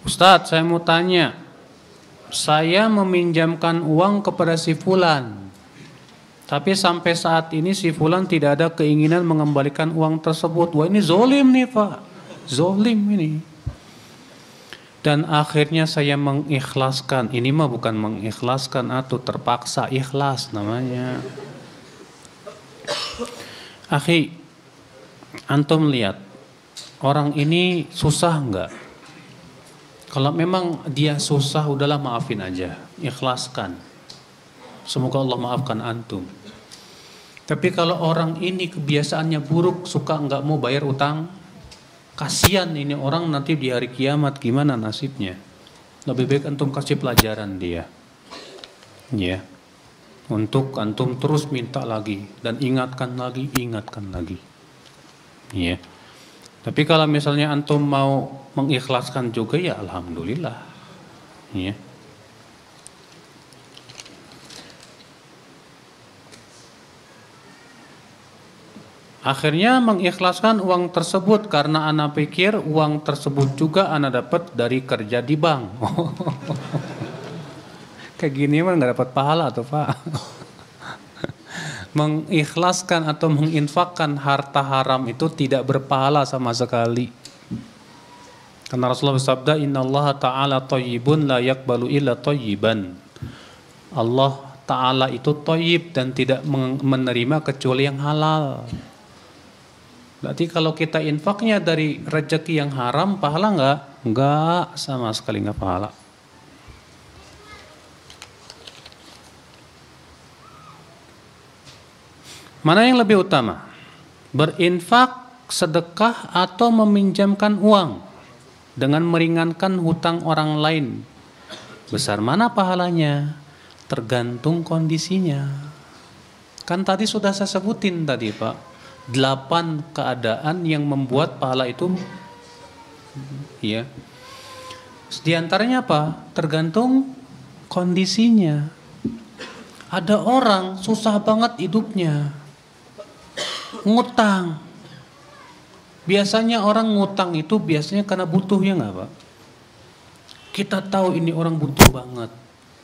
Ustadz, saya mau tanya, saya meminjamkan uang kepada si Fulan, tapi sampai saat ini si Fulan tidak ada keinginan mengembalikan uang tersebut. Wah, ini zolim nih Pak, zolim ini. Dan akhirnya saya mengikhlaskan. Ini mah bukan mengikhlaskan, atau terpaksa ikhlas namanya. Akhi, antum lihat, orang ini susah enggak? Kalau memang dia susah, udahlah maafin aja, ikhlaskan. Semoga Allah maafkan antum. Tapi kalau orang ini kebiasaannya buruk, suka enggak mau bayar utang, kasihan ini orang nanti di hari kiamat gimana nasibnya. Lebih baik antum kasih pelajaran dia, ya, untuk antum terus minta lagi dan ingatkan lagi, ya. Tapi kalau misalnya antum mau mengikhlaskan juga, ya alhamdulillah, ya. Akhirnya mengikhlaskan uang tersebut karena ana pikir uang tersebut juga ana dapat dari kerja di bank. Kayak gini mah nggak dapat pahala tuh Pak. Mengikhlaskan atau menginfakkan harta haram itu tidak berpahala sama sekali. Karena Rasulullah bersabda, Innallaha ta'ala thayyibun la yaqbalu illa thayyiban. Allah Ta'ala itu thayyib dan tidak menerima kecuali yang halal. Berarti kalau kita infaknya dari rezeki yang haram, pahala enggak? Enggak, sama sekali enggak pahala. Mana yang lebih utama? Berinfak, sedekah, atau meminjamkan uang dengan meringankan hutang orang lain? Besar mana pahalanya? Tergantung kondisinya. Kan tadi sudah saya sebutin tadi Pak, 8 keadaan yang membuat pahala itu, ya. Di antaranya apa? Tergantung kondisinya. Ada orang susah banget hidupnya, ngutang. Biasanya orang ngutang itu biasanya karena butuh, ya nggak Pak? Kita tahu ini orang butuh banget,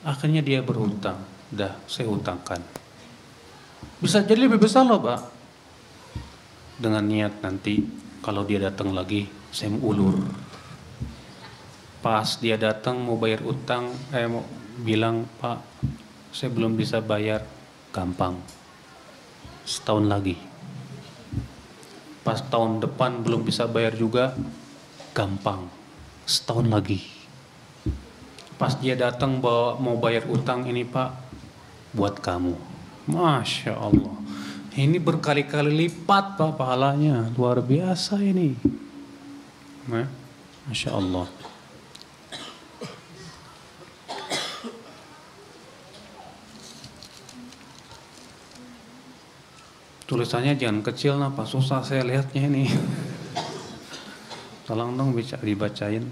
akhirnya dia berhutang. Dah, saya hutangkan. Bisa jadi lebih besar loh Pak, dengan niat nanti kalau dia datang lagi saya mau ulur. Pas dia datang mau bayar utang, mau bilang, Pak, saya belum bisa bayar, gampang, setahun lagi. Pas tahun depan belum bisa bayar juga, gampang, setahun lagi. Pas dia datang mau bayar utang, ini Pak, buat kamu. Masya Allah, ini berkali-kali lipat Pak pahalanya, luar biasa ini. Masya Allah. Tulisannya jangan kecil nah Pak, susah saya lihatnya ini. Tolong dong dibacain.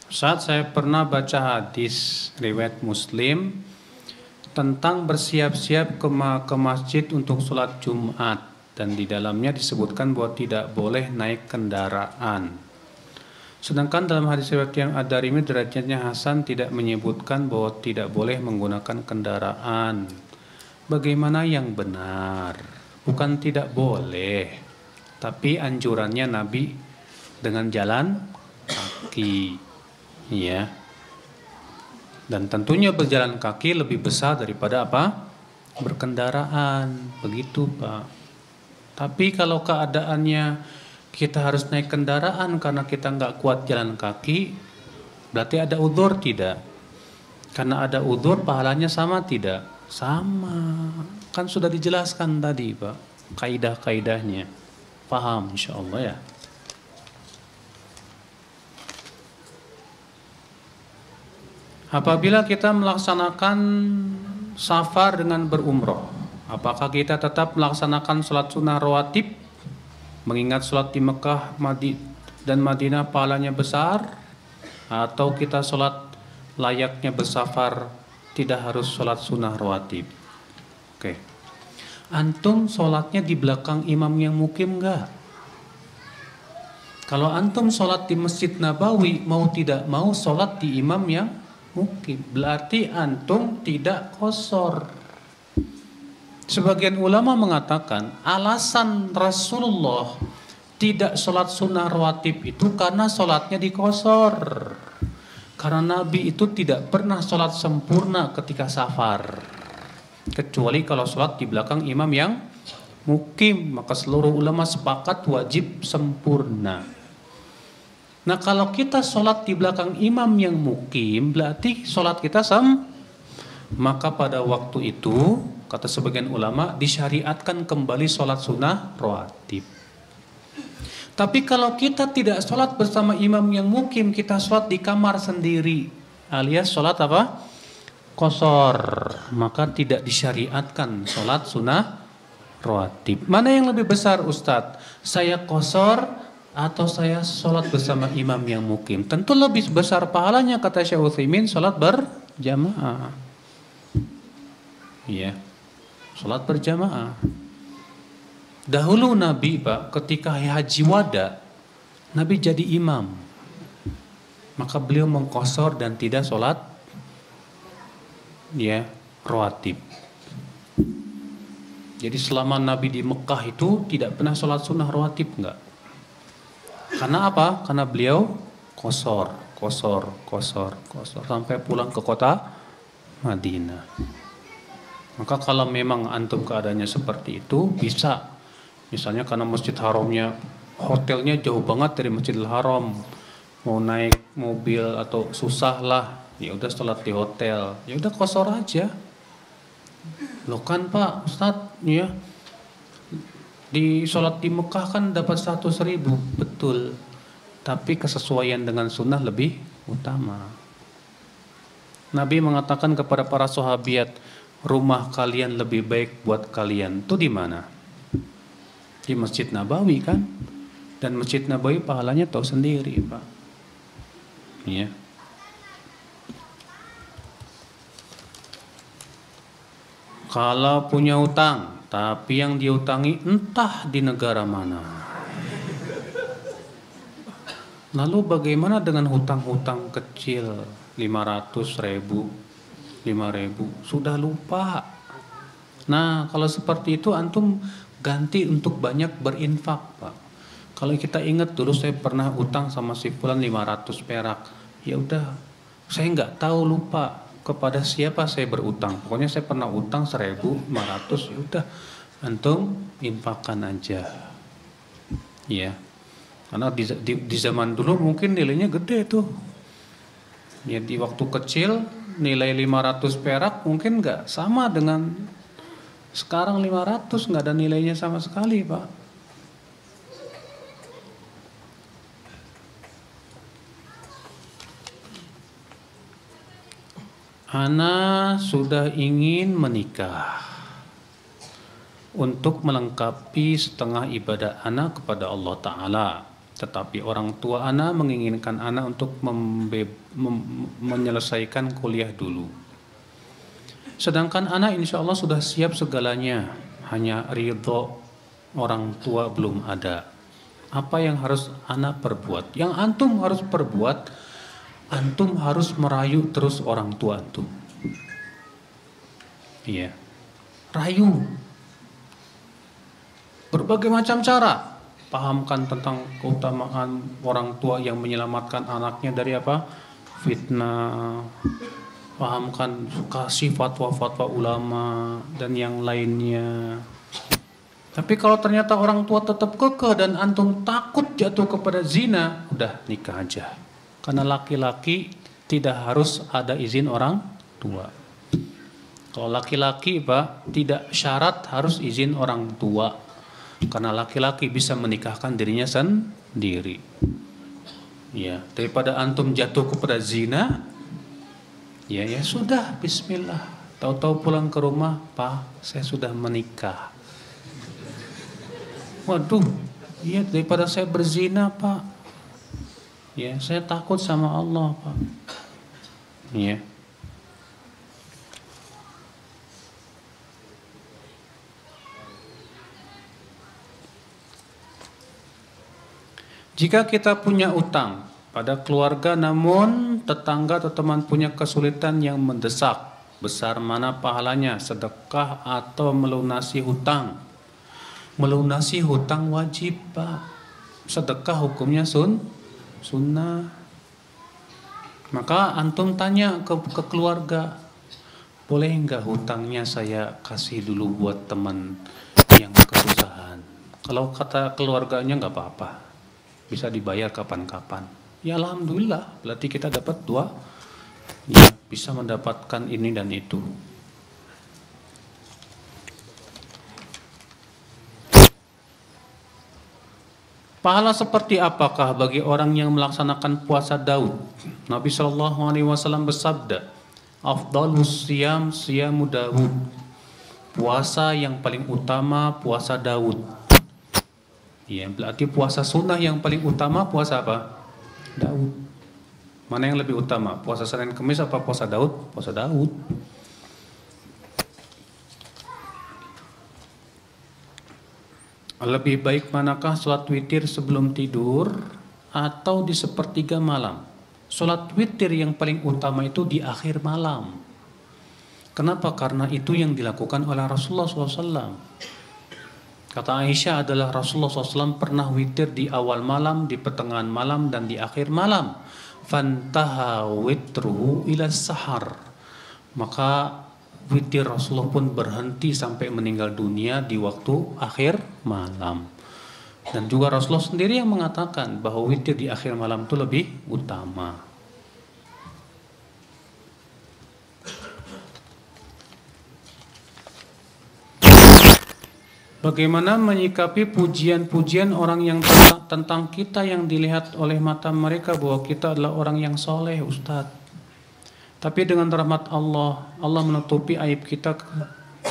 Saat saya pernah baca hadis riwayat Muslim tentang bersiap-siap ke masjid untuk sholat Jumat, dan di dalamnya disebutkan bahwa tidak boleh naik kendaraan. Sedangkan dalam hadis riwayat yang Ad-Darimi derajatnya hasan tidak menyebutkan bahwa tidak boleh menggunakan kendaraan. Bagaimana yang benar? Bukan tidak boleh, tapi anjurannya Nabi dengan jalan kaki. Iya. Dan tentunya berjalan kaki lebih besar daripada apa? Berkendaraan. Begitu Pak. Tapi kalau keadaannya kita harus naik kendaraan karena kita nggak kuat jalan kaki, berarti ada udzur tidak? Karena ada udzur pahalanya sama tidak? Sama. Kan sudah dijelaskan tadi Pak, kaidah-kaidahnya. Paham insyaallah ya. Apabila kita melaksanakan safar dengan berumroh, apakah kita tetap melaksanakan sholat sunnah rawatib? Mengingat sholat di Mekah dan Madinah pahalanya besar, atau kita sholat layaknya bersafar, tidak harus sholat sunnah rawatib? Oke. Antum sholatnya di belakang imam yang mukim enggak? Kalau antum sholat di Masjid Nabawi, mau tidak mau sholat di imam yang mukim, berarti antum tidak qashar. Sebagian ulama mengatakan alasan Rasulullah tidak sholat sunnah rawatib itu karena sholatnya diqashar. Karena Nabi itu tidak pernah sholat sempurna ketika safar, kecuali kalau sholat di belakang imam yang mukim, maka seluruh ulama sepakat wajib sempurna. Nah kalau kita sholat di belakang imam yang mukim, berarti sholat kita maka pada waktu itu kata sebagian ulama disyariatkan kembali sholat sunnah rawatib. Tapi kalau kita tidak sholat bersama imam yang mukim, kita sholat di kamar sendiri, alias sholat apa? Qashar, maka tidak disyariatkan sholat sunnah rawatib. Mana yang lebih besar Ustadz? Saya qashar atau saya sholat bersama imam yang mukim? Tentu lebih besar pahalanya kata Syekh Utsaimin sholat berjamaah. Iya, sholat berjamaah. Dahulu Nabi Pak ketika haji wada, Nabi jadi imam, maka beliau mengqashar dan tidak sholat rawatib. Jadi selama Nabi di Mekah itu tidak pernah sholat sunnah rawatib, enggak. Karena apa? Karena beliau qashar sampai pulang ke kota Madinah. Maka kalau memang antum keadaannya seperti itu, bisa. Misalnya karena Masjid Haramnya, hotelnya jauh banget dari Masjidil Haram, mau naik mobil atau susah lah, ya udah sholat di hotel, ya udah qashar aja. Loh kan Pak Ustadz, ya di sholat di Mekah kan dapat 100.000, betul. Tapi kesesuaian dengan sunnah lebih utama. Nabi mengatakan kepada para sahabat, rumah kalian lebih baik buat kalian tuh di mana? Di Masjid Nabawi kan? Dan Masjid Nabawi pahalanya tahu sendiri Pak. Ya. Kalau punya utang, tapi yang diutangi entah di negara mana. Lalu bagaimana dengan hutang-hutang kecil 500.000, 5.000, sudah lupa. Nah kalau seperti itu antum ganti untuk banyak berinfak Pak. Kalau kita ingat dulu saya pernah utang sama si fulan 500 perak, ya udah saya nggak tahu, lupa kepada siapa saya berutang. Pokoknya saya pernah utang 1.500, ya udah antum infakkan aja. Ya. Karena di zaman dulu mungkin nilainya gede tuh. Ya di waktu kecil nilai 500 perak mungkin nggak sama dengan sekarang 500, nggak ada nilainya sama sekali Pak. Ana sudah ingin menikah untuk melengkapi setengah ibadah ana kepada Allah Ta'ala. Tetapi orang tua ana menginginkan ana untuk menyelesaikan kuliah dulu. Sedangkan ana insya Allah sudah siap segalanya, hanya ridho orang tua belum ada. Apa yang harus ana perbuat? Yang antum harus perbuat, antum harus merayu terus orang tua antum. Iya, rayu. Berbagai macam cara. Pahamkan tentang keutamaan orang tua yang menyelamatkan anaknya dari apa? Fitnah. Pahamkan, kasih fatwa-fatwa ulama dan yang lainnya. Tapi kalau ternyata orang tua tetap kekeh dan antum takut jatuh kepada zina, udah nikah aja. Karena laki-laki tidak harus ada izin orang tua. Kalau laki-laki Pak, tidak syarat harus izin orang tua. Karena laki-laki bisa menikahkan dirinya sendiri. Ya, daripada antum jatuh kepada zina, ya sudah, bismillah. Tahu-tahu pulang ke rumah, Pak, saya sudah menikah. Waduh, iya daripada saya berzina, Pak. Ya, saya takut sama Allah, Pak. Ya. Jika kita punya utang pada keluarga namun tetangga atau teman punya kesulitan yang mendesak, besar mana pahalanya, sedekah atau melunasi hutang? Melunasi hutang wajib, Pak. Sedekah hukumnya sunnah. Maka antum tanya ke keluarga, boleh enggak hutangnya saya kasih dulu buat teman yang kesusahan? Kalau kata keluarganya enggak apa-apa, bisa dibayar kapan-kapan. Ya alhamdulillah, berarti kita dapat dua, ya, bisa mendapatkan ini dan itu. Pahala seperti apakah bagi orang yang melaksanakan puasa Daud? Nabi Shallallahu Alaihi Wasallam bersabda, "Afdalus siyam siyamu Daud." Puasa yang paling utama puasa Daud. Ya, berarti puasa sunnah yang paling utama puasa apa? Daud. Mana yang lebih utama? Puasa Senin Kamis apa puasa Daud? Puasa Daud. Lebih baik manakah sholat witir sebelum tidur atau di sepertiga malam? Sholat witir yang paling utama itu di akhir malam. Kenapa? Karena itu yang dilakukan oleh Rasulullah SAW. Kata Aisyah adalah Rasulullah SAW pernah witir di awal malam, di pertengahan malam, dan di akhir malam. Fantaha witruhu ila sahar. Maka witir Rasulullah pun berhenti sampai meninggal dunia di waktu akhir malam. Dan juga Rasulullah sendiri yang mengatakan bahwa witir di akhir malam itu lebih utama. Bagaimana menyikapi pujian-pujian orang yang tentang kita yang dilihat oleh mata mereka bahwa kita adalah orang yang soleh, Ustadz? Tapi dengan rahmat Allah, Allah menutupi aib kita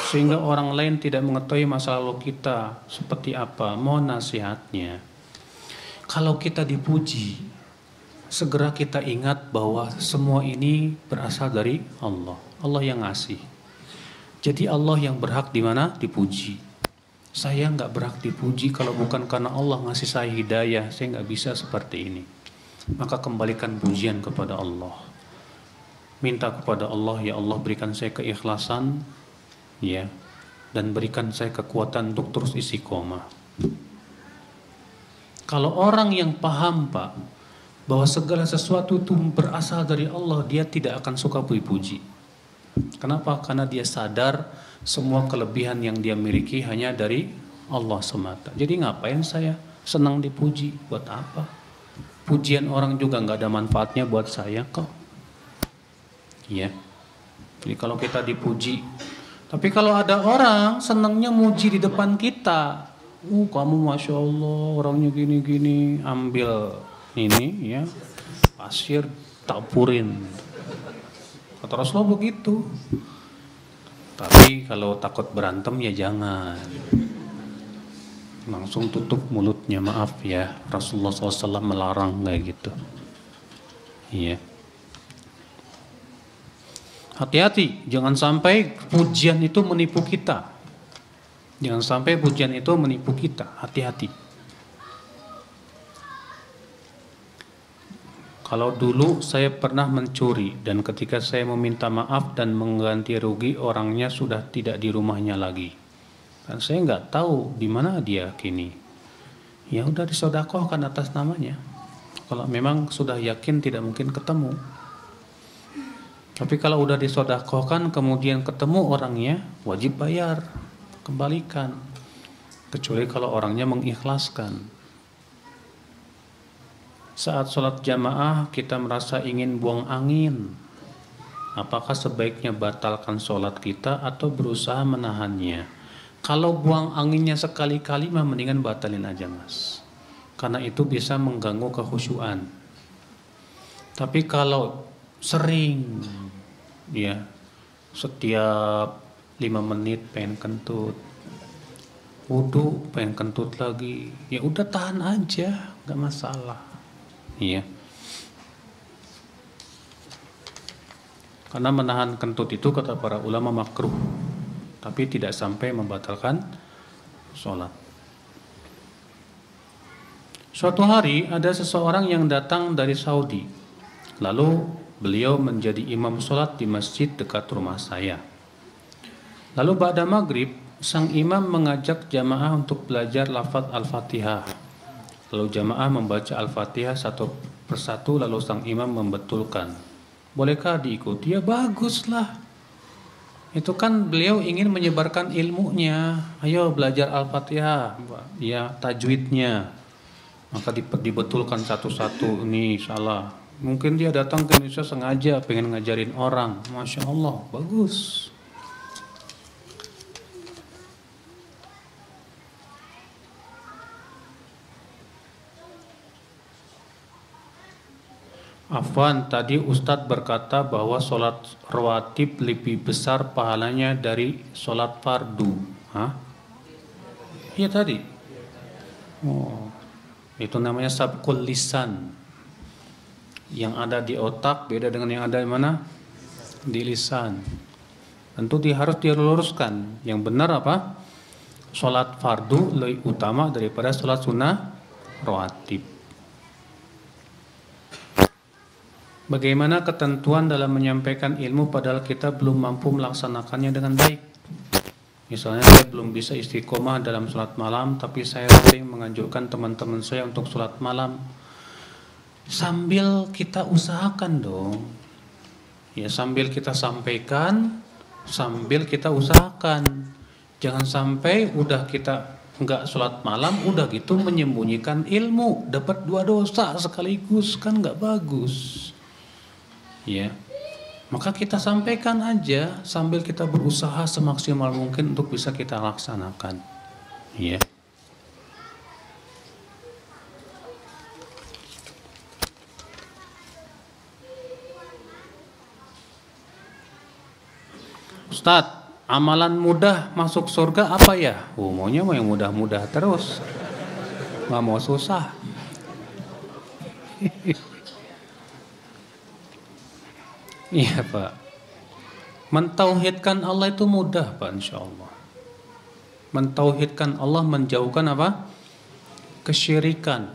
sehingga orang lain tidak mengetahui masa lalu kita seperti apa. Mohon nasihatnya. Kalau kita dipuji, segera kita ingat bahwa semua ini berasal dari Allah. Allah yang ngasih. Jadi Allah yang berhak di mana? Dipuji. Saya nggak berhak dipuji kalau bukan karena Allah ngasih saya hidayah. Saya nggak bisa seperti ini. Maka kembalikan pujian kepada Allah. Minta kepada Allah, ya Allah berikan saya keikhlasan, ya, dan berikan saya kekuatan untuk terus istiqomah. Kalau orang yang paham, Pak, bahwa segala sesuatu itu berasal dari Allah, dia tidak akan suka dipuji. Kenapa? Karena dia sadar semua kelebihan yang dia miliki hanya dari Allah semata. Jadi ngapain saya senang dipuji? Buat apa? Pujian orang juga nggak ada manfaatnya buat saya kok. Ya, jadi kalau kita dipuji, tapi kalau ada orang senangnya muji di depan kita, kamu masya Allah orangnya gini-gini, ambil ini ya pasir taburin, kata Rasulullah begitu. Tapi kalau takut berantem ya jangan, langsung tutup mulutnya, maaf ya, Rasulullah SAW melarang kayak gitu. Iya. Hati-hati, jangan sampai pujian itu menipu kita. Jangan sampai pujian itu menipu kita. Hati-hati. Kalau dulu saya pernah mencuri dan ketika saya meminta maaf dan mengganti rugi, orangnya sudah tidak di rumahnya lagi. Dan saya nggak tahu di mana dia kini. Ya udah disodakohkan atas namanya. Kalau memang sudah yakin tidak mungkin ketemu. Tapi kalau udah disodakohkan kemudian ketemu orangnya, wajib bayar, kembalikan. Kecuali kalau orangnya mengikhlaskan. Saat sholat jamaah kita merasa ingin buang angin. Apakah sebaiknya batalkan sholat kita atau berusaha menahannya? Kalau buang anginnya sekali-kali mah mendingan batalin aja, Mas. Karena itu bisa mengganggu kekhusyuan. Tapi kalau sering, ya, setiap 5 menit pengen kentut, wudu pengen kentut lagi, ya udah tahan aja, nggak masalah, iya. Karena menahan kentut itu kata para ulama makruh, tapi tidak sampai membatalkan sholat. Suatu hari ada seseorang yang datang dari Saudi. Lalu beliau menjadi imam sholat di masjid dekat rumah saya. Lalu ba'da maghrib, sang imam mengajak jamaah untuk belajar lafaz Al-Fatihah. Lalu jamaah membaca Al-Fatihah satu persatu, lalu sang imam membetulkan. Bolehkah diikuti? Ya baguslah. Itu kan beliau ingin menyebarkan ilmunya. Ayo belajar Al-Fatihah, ya tajwidnya. Maka dibetulkan satu-satu, ini salah. Mungkin dia datang ke Indonesia sengaja pengen ngajarin orang. Masya Allah, bagus. Afwan, tadi Ustadz berkata bahwa sholat rawatib lebih besar pahalanya dari sholat fardu. Hah? Iya tadi. Oh, itu namanya sabqul lisan. Yang ada di otak beda dengan yang ada di mana? Di lisan. Tentu harus diluruskan. Yang benar apa? Sholat fardu lebih utama daripada sholat sunnah rawatib. Bagaimana ketentuan dalam menyampaikan ilmu padahal kita belum mampu melaksanakannya dengan baik? Misalnya saya belum bisa istiqomah dalam sholat malam, tapi saya sering menganjurkan teman-teman saya untuk sholat malam. Sambil kita usahakan dong. Ya sambil kita sampaikan, sambil kita usahakan. Jangan sampai udah kita nggak sholat malam, udah gitu menyembunyikan ilmu, dapat 2 dosa sekaligus, kan nggak bagus. Ya, maka kita sampaikan aja sambil kita berusaha semaksimal mungkin untuk bisa kita laksanakan. Ya. Ustadz, amalan mudah masuk surga apa ya? Maunya mau yang mudah-mudah terus, nggak mau susah. Iya Pak, mentauhidkan Allah itu mudah Pak, insya Allah. Mentauhidkan Allah, menjauhkan apa? Kesyirikan.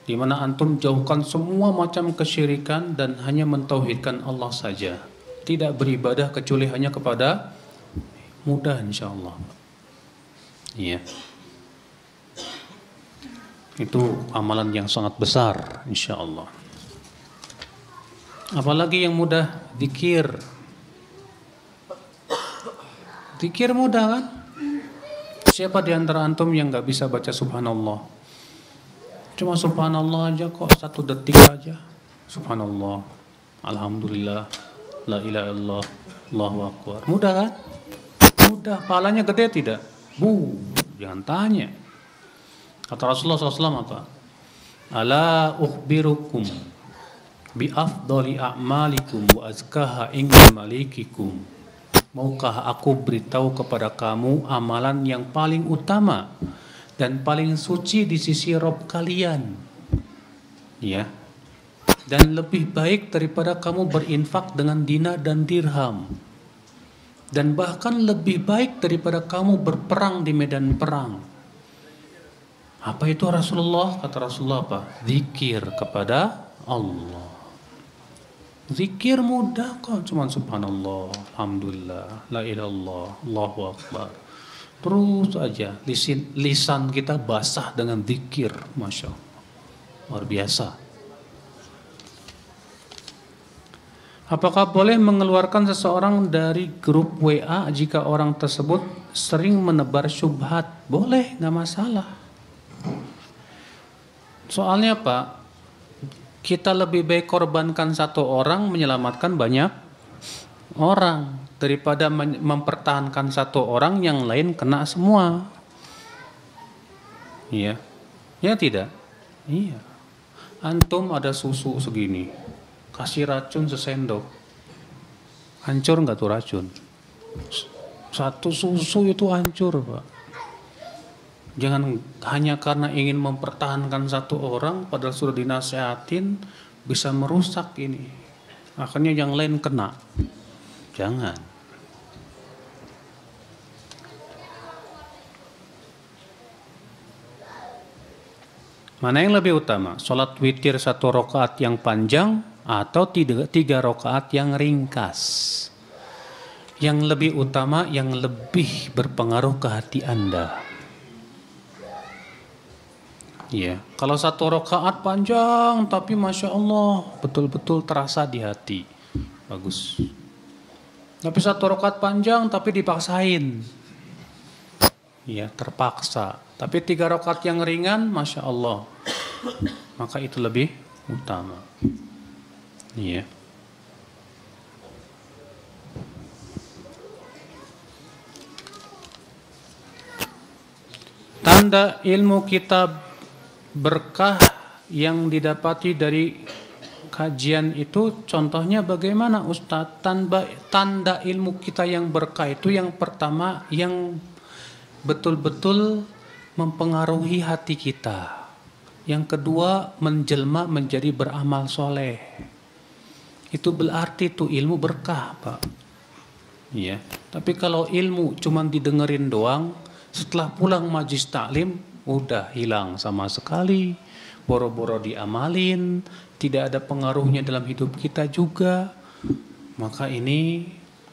Di mana antum jauhkan semua macam kesyirikan dan hanya mentauhidkan Allah saja. Tidak beribadah kecuali hanya kepada, mudah insya Allah. Iya. Itu amalan yang sangat besar insya Allah. Apalagi yang mudah, zikir. Zikir mudah kan? Siapa di antara antum yang nggak bisa baca subhanallah? Cuma subhanallah aja kok, 1 detik aja. Subhanallah, alhamdulillah, la ilaha illallah, Allahu akbar. Mudah kan? Mudah. Pahalanya gede tidak? Jangan tanya. Kata Rasulullah SAW apa? Ala ukhbirukum bi afdali a'malikum wa azkaha inda malikikum. Maukah aku beritahu kepada kamu amalan yang paling utama dan paling suci di sisi Rabb kalian? Ya. Dan lebih baik daripada kamu berinfak dengan dinar dan dirham. Dan bahkan lebih baik daripada kamu berperang di medan perang. Apa itu Rasulullah? Kata Rasulullah apa? Zikir kepada Allah. Zikir mudah kok, cuma subhanallah, alhamdulillah, la ilaha illallah, Allahu akbar. Terus aja lisan kita basah dengan zikir, masya Allah, luar biasa. Apakah boleh mengeluarkan seseorang dari grup WA jika orang tersebut sering menebar syubhat? Boleh, nggak masalah. Soalnya Pak, kita lebih baik korbankan 1 orang menyelamatkan banyak orang daripada mempertahankan 1 orang yang lain kena semua. Iya, ya tidak? Iya. Antum ada susu segini, kasih racun sesendok, hancur nggak tuh racun? 1 susu itu hancur Pak. Jangan hanya karena ingin mempertahankan 1 orang padahal sudah dinasehatin, bisa merusak ini. Akhirnya yang lain kena. Jangan. Mana yang lebih utama? Sholat witir 1 rakaat yang panjang atau 3 rakaat yang ringkas? Yang lebih utama, yang lebih berpengaruh ke hati Anda. Ya, kalau 1 rakaat panjang tapi Masya Allah betul-betul terasa di hati, bagus. Tapi 1 rakaat panjang tapi dipaksain, ya terpaksa. Tapi 3 rakaat yang ringan, Masya Allah, maka itu lebih utama. Iya. Tanda ilmu kita berkah yang didapati dari kajian itu, contohnya bagaimana Ustadz? Tanda ilmu kita yang berkah itu yang pertama, yang betul-betul mempengaruhi hati kita. Yang kedua, menjelma menjadi beramal soleh. Itu berarti itu ilmu berkah, Pak. Iya. Tapi kalau ilmu cuman didengerin doang, setelah pulang majlis taklim udah hilang sama sekali, boro-boro diamalin, tidak ada pengaruhnya dalam hidup kita juga, maka ini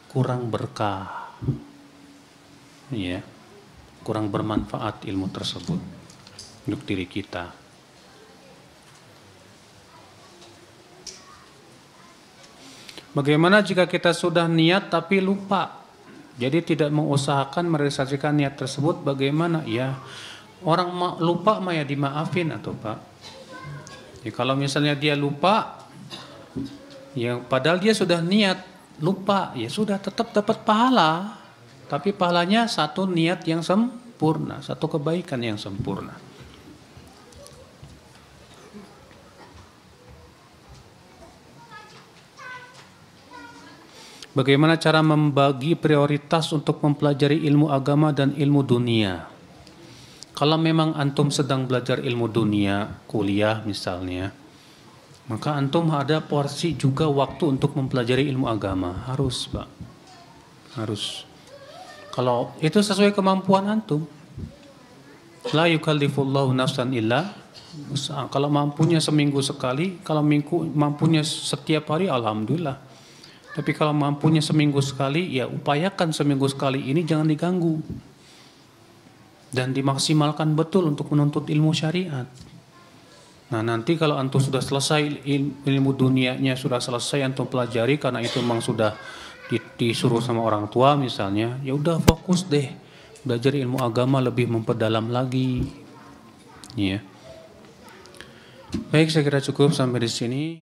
kurang berkah, ya, kurang bermanfaat ilmu tersebut untuk diri kita. Bagaimana jika kita sudah niat tapi lupa? Jadi tidak mengusahakan merealisasikan niat tersebut, bagaimana? Ya, orang lupa mah ya dimaafin atau Pak. Ya, kalau misalnya dia lupa, ya padahal dia sudah niat, lupa, ya sudah tetap dapat pahala. Tapi pahalanya satu niat yang sempurna, satu kebaikan yang sempurna. Bagaimana cara membagi prioritas untuk mempelajari ilmu agama dan ilmu dunia? Kalau memang antum sedang belajar ilmu dunia, kuliah misalnya, maka antum ada porsi juga waktu untuk mempelajari ilmu agama. Harus, Pak. Harus. Kalau itu sesuai kemampuan antum. La yukallifullahu nafsan illa wus'aha. Kalau mampunya seminggu sekali, kalau mampunya setiap hari, alhamdulillah. Tapi kalau mampunya seminggu sekali, ya upayakan seminggu sekali ini jangan diganggu. Dan dimaksimalkan betul untuk menuntut ilmu syariat. Nah nanti kalau antum sudah selesai ilmu dunianya, sudah selesai antum pelajari, karena itu memang sudah disuruh sama orang tua misalnya, ya udah fokus deh belajar ilmu agama lebih memperdalam lagi. Ya. Baik, saya kira cukup sampai di sini.